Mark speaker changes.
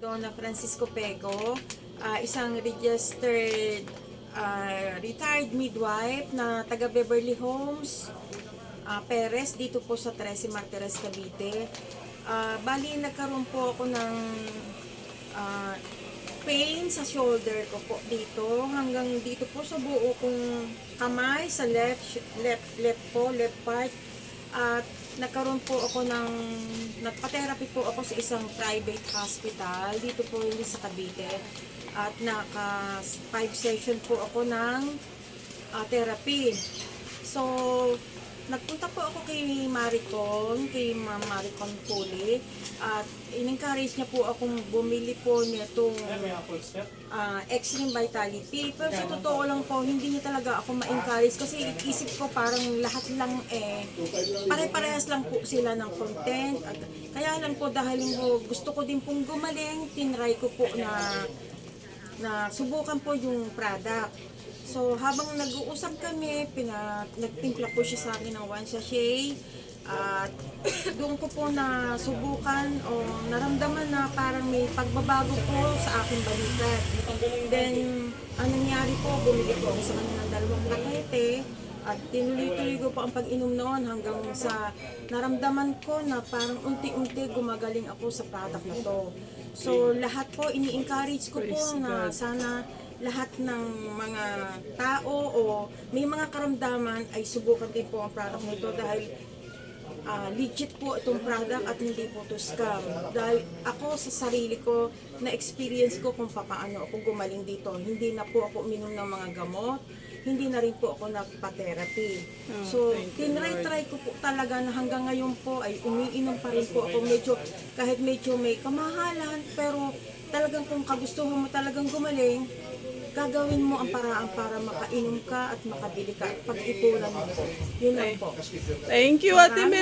Speaker 1: Donna Francisco Pego, isang registered retired midwife na taga Beverly Homes, Perez, dito po sa 13 Martires, Cavite. Bali, nagkaroon po ako ng pain sa shoulder ko po dito, hanggang dito po sa buo kong kamay, sa left part. At nagkaroon po ako nagpa-therapy po ako sa isang private hospital dito po rin sa Cavite. At naka 5 session po ako ng therapy. So, nagpunta po ako kay Ma'am Maricon Puli, at in-encourage niya po akong bumili po nitong Extreme Vitality. Pero sa totoo lang po, hindi niya talaga ako ma-encourage kasi isip ko parang lahat lang pare-parehas lang po sila ng content. At kaya lang po, dahil gusto ko din pong gumaling, tinry ko po na subukan po yung product. So, habang nag-uusap kami, nagtimpla po siya sa akin ng 1 sachet. At doon ko po na subukan o naramdaman na parang may pagbabago po sa aking balikat. Then, ang nangyari po, bumili po ako sa kanya ng 2 pakete. At tinuloy-tuloy ko po ang pag-inom noon hanggang sa naramdaman ko na parang unti-unti gumagaling ako sa product na to. So, lahat po, ini-encourage ko po na sana lahat ng mga tao o may mga karamdaman ay subukan din po ang product nito dahil legit po itong product at hindi po to scam. Dahil ako sa sarili ko, na-experience ko kung paano ako gumaling dito. Hindi na po ako uminom ng mga gamot, hindi na rin po ako nagpa-therapy. So, tinry-try ko po talaga na hanggang ngayon po ay umiinom pa rin po ako. Kahit medyo may kamahalan, pero talagang kung kagustuhan mo talagang gumaling, gagawin mo ang paraan para makainom ka at makabili ka at pag-ipunan mo po. Yun lang po.
Speaker 2: Thank you, Ate Mel.